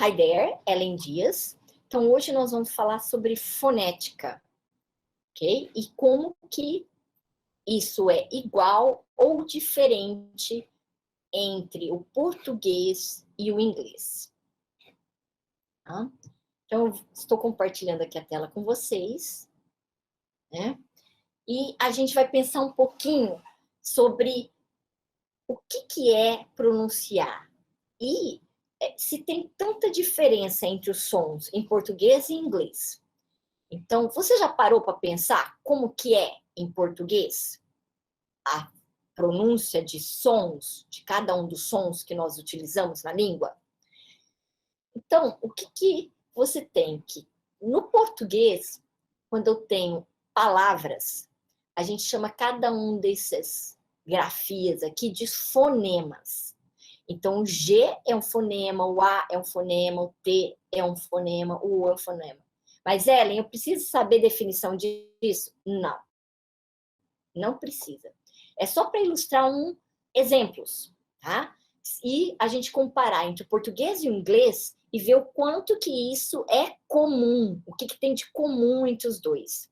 Hi there, Ellen Dias. Então, hoje nós vamos falar sobre fonética, ok? E como que isso é igual ou diferente entre o português e o inglês. Tá? Então, eu estou compartilhando aqui a tela com vocês, né? E a gente vai pensar um pouquinho sobre o que é pronunciar e se tem tanta diferença entre os sons em português e inglês. Então, você já parou para pensar como que é em português a pronúncia de sons, de cada um dos sons que nós utilizamos na língua? Então, o que você tem que... No português, quando eu tenho palavras, a gente chama cada um dessas grafias aqui de fonemas. Então, o G é um fonema, o A é um fonema, o T é um fonema, o U é um fonema. Mas, Ellen, eu preciso saber a definição disso? Não. Não precisa. É só para ilustrar exemplos, tá? E a gente comparar entre o português e o inglês e ver o quanto que isso é comum, o que tem de comum entre os dois.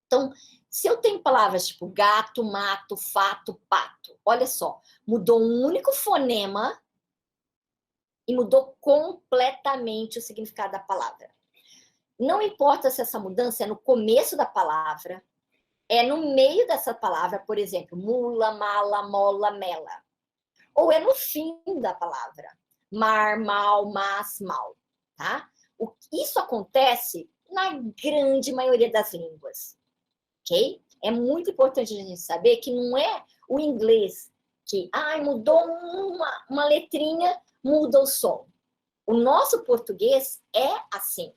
Então, se eu tenho palavras tipo gato, mato, fato, pato, olha só, mudou um único fonema e mudou completamente o significado da palavra. Não importa se essa mudança é no começo da palavra, é no meio dessa palavra, por exemplo, mula, mala, mola, mela. Ou é no fim da palavra, mar, mal, mas, mal. Tá? Isso acontece na grande maioria das línguas. Ok? É muito importante a gente saber que não é o inglês que mudou uma letrinha, muda o som. O nosso português é assim.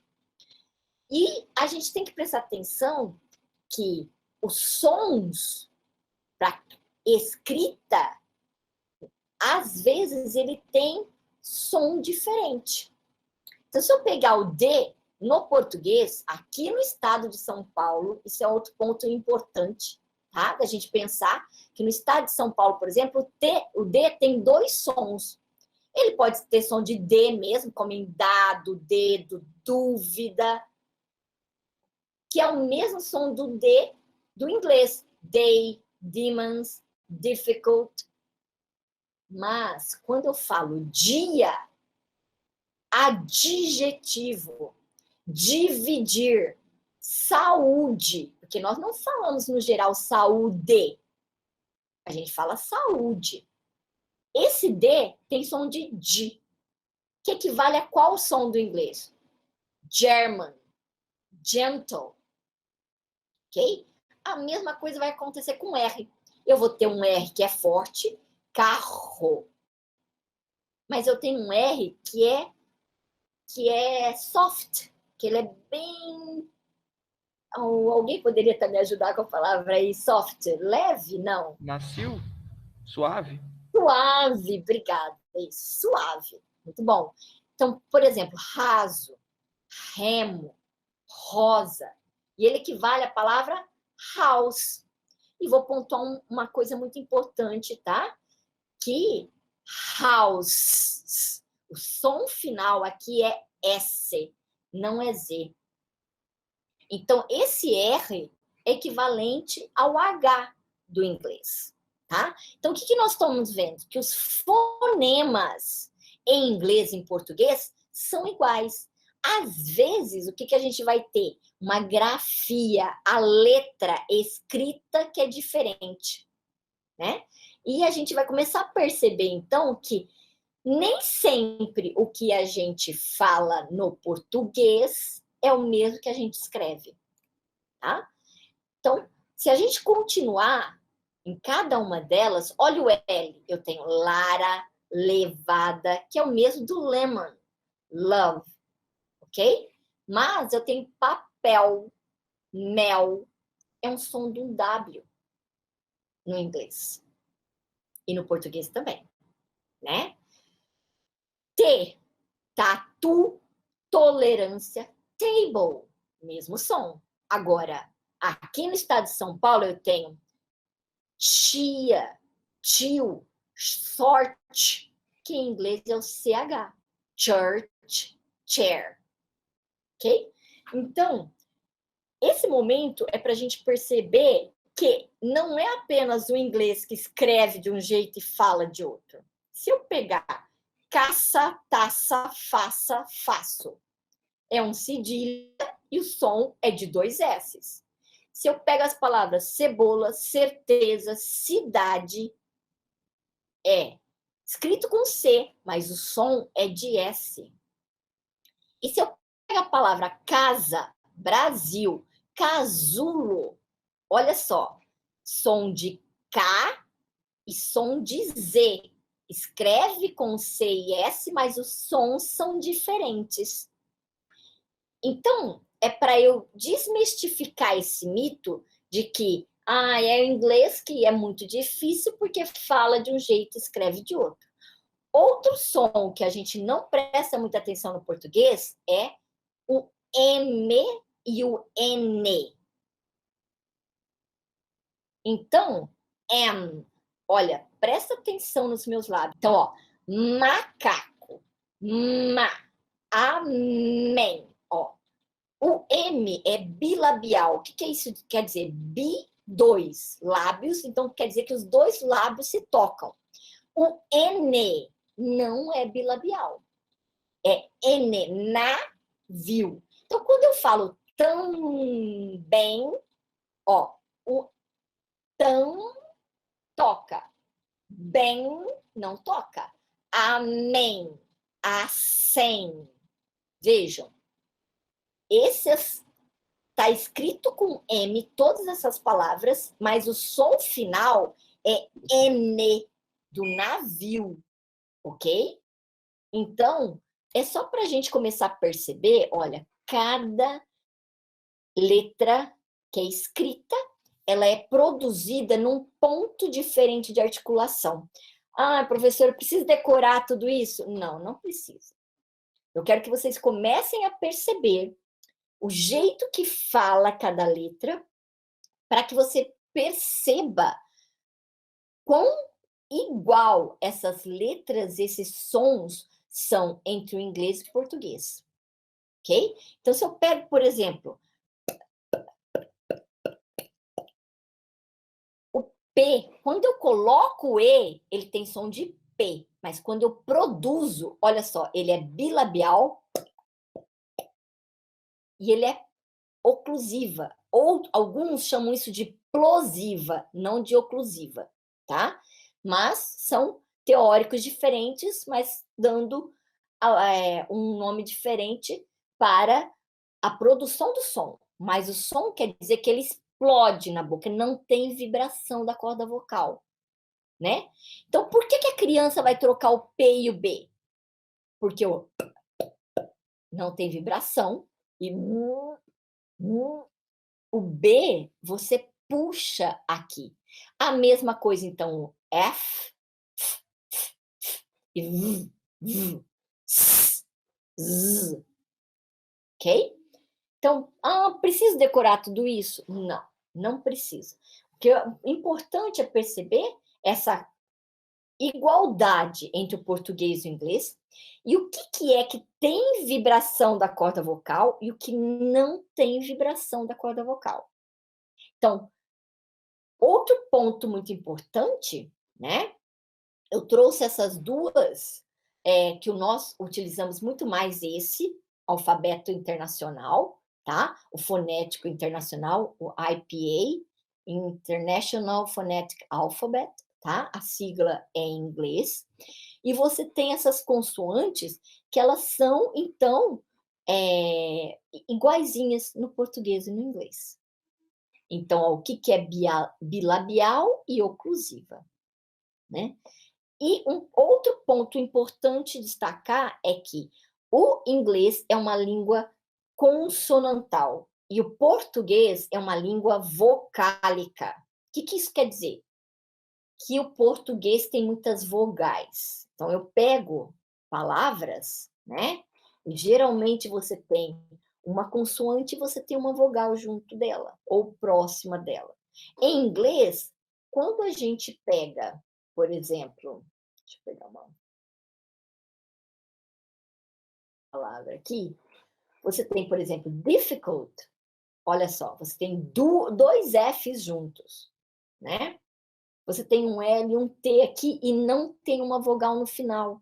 E a gente tem que prestar atenção que os sons para escrita, às vezes, ele tem som diferente. Então, se eu pegar o D no português, aqui no estado de São Paulo, isso é outro ponto importante, tá? Da gente pensar que no estado de São Paulo, por exemplo, o D tem dois sons. Ele pode ter som de D mesmo, como em dado, dedo, dúvida, que é o mesmo som do D do inglês. Day, demons, difficult. Mas, quando eu falo dia, adjetivo, dividir, saúde, porque nós não falamos no geral saúde, a gente fala saúde. Esse D tem som de D, que equivale a qual som do inglês? German, gentle, ok? A mesma coisa vai acontecer com R. Eu vou ter um R que é forte, carro. Mas eu tenho um R que é soft, que ele é bem... Alguém poderia também ajudar com a palavra aí, soft? Leve? Não. Macio? Suave? Suave, obrigada. Isso, suave. Muito bom. Então, por exemplo, raso, remo, rosa. E ele equivale à palavra house. E vou pontuar uma coisa muito importante, tá? Que house, o som final aqui é S, não é Z. Então, esse R é equivalente ao H do inglês, tá? Então, o que nós estamos vendo? Que os fonemas em inglês e em português são iguais. Às vezes, o que a gente vai ter? Uma grafia, a letra escrita que é diferente, né? E a gente vai começar a perceber, então, que nem sempre o que a gente fala no português é o mesmo que a gente escreve, tá? Então, se a gente continuar em cada uma delas, olha o L, eu tenho Lara, levada, que é o mesmo do lemon, love, ok? Mas eu tenho papel, mel, é um som de um W no inglês. E no português também, né? T, tatu, tolerância, table, mesmo som. Agora, aqui no estado de São Paulo, eu tenho tia, tio, sorte, que em inglês é o CH. church, chair, ok? Então, esse momento é para a gente perceber que não é apenas o inglês que escreve de um jeito e fala de outro. Se eu pegar caça, taça, faça, faço, é um cedilha e o som é de 2 S's. Se eu pego as palavras cebola, certeza, cidade, é escrito com C, mas o som é de S. E se eu pego a palavra casa, Brasil, casulo, olha só, som de K e som de Z. Escreve com C e S, mas os sons são diferentes. Então, é para eu desmistificar esse mito de que é o inglês que é muito difícil porque fala de um jeito e escreve de outro. Outro som que a gente não presta muita atenção no português é o M e o N. Então, M, olha, presta atenção nos meus lábios. Então, ó, macaco, amém, ó. O M é bilabial. O que é isso? Quer dizer dois lábios, então quer dizer que os dois lábios se tocam. O N não é bilabial. É N, navio. Então, quando eu falo também, ó, o tão toca, bem não toca. Amém, acém. Vejam, esses está escrito com M, todas essas palavras, mas o som final é N, do navio, ok? Então, é só para a gente começar a perceber, olha, cada letra que é escrita, ela é produzida num ponto diferente de articulação. Professora, precisa decorar tudo isso? Não, não precisa. Eu quero que vocês comecem a perceber o jeito que fala cada letra, para que você perceba quão igual essas letras, esses sons são entre o inglês e o português. Ok? Então, se eu pego, por exemplo, o P, quando eu coloco o E, ele tem som de P, mas quando eu produzo, olha só, ele é bilabial e ele é oclusiva, ou alguns chamam isso de plosiva, não de oclusiva, tá? Mas são teóricos diferentes, mas dando um nome diferente para a produção do som. Mas o som quer dizer que ele explode na boca, não tem vibração da corda vocal, né? Então, por que a criança vai trocar o P e o B? Porque não tem vibração e o B, você puxa aqui. A mesma coisa, então, o F e Z, ok? Então, preciso decorar tudo isso? Não, não precisa. O que é importante é perceber essa igualdade entre o português e o inglês e o que é que tem vibração da corda vocal e o que não tem vibração da corda vocal. Então, outro ponto muito importante, né? Eu trouxe essas duas, que nós utilizamos muito mais esse alfabeto internacional, tá? O fonético internacional, o IPA, International Phonetic Alphabet, tá? A sigla é em inglês. E você tem essas consoantes que elas são, então, iguaizinhas no português e no inglês. Então, o que é bilabial e oclusiva, né? E um outro ponto importante destacar é que o inglês é uma língua consonantal e o português é uma língua vocálica. O que isso quer dizer? Que o português tem muitas vogais. Então, eu pego palavras, né? E geralmente você tem uma consoante e você tem uma vogal junto dela, ou próxima dela. Em inglês, quando a gente pega, por exemplo, deixa eu pegar uma. palavra aqui, você tem, por exemplo, difficult. Olha só, você tem dois Fs juntos, né? Você tem um L e um T aqui e não tem uma vogal no final.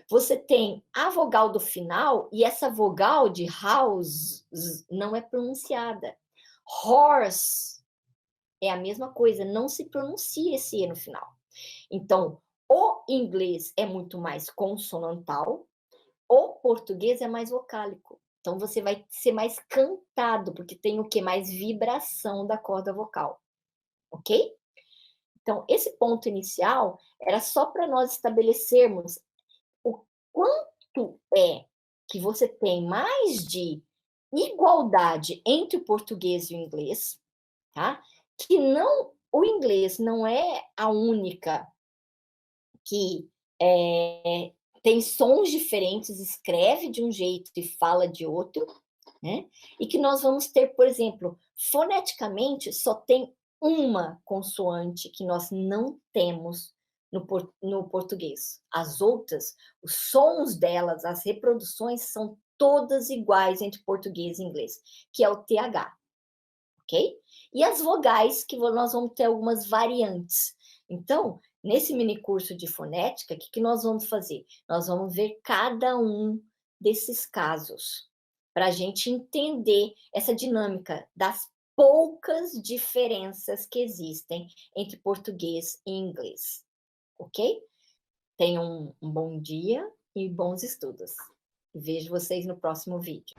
Você tem a vogal do final e essa vogal de house não é pronunciada. Horse é a mesma coisa, não se pronuncia esse E no final. Então, o inglês é muito mais consonantal, o português é mais vocálico. Então, você vai ser mais cantado, porque tem o quê? Mais vibração da corda vocal. Ok? Então, esse ponto inicial era só para nós estabelecermos o quanto é que você tem mais de igualdade entre o português e o inglês, tá? Que não, o inglês não é a única que tem sons diferentes, escreve de um jeito e fala de outro, né? E que nós vamos ter, por exemplo, foneticamente, só tem uma consoante que nós não temos no português. As outras, os sons delas, as reproduções são todas iguais entre português e inglês, que é o TH, ok? E as vogais, que nós vamos ter algumas variantes. Então, nesse mini curso de fonética, o que nós vamos fazer? Nós vamos ver cada um desses casos, para a gente entender essa dinâmica das poucas diferenças que existem entre português e inglês, ok? Tenham um bom dia e bons estudos. Vejo vocês no próximo vídeo.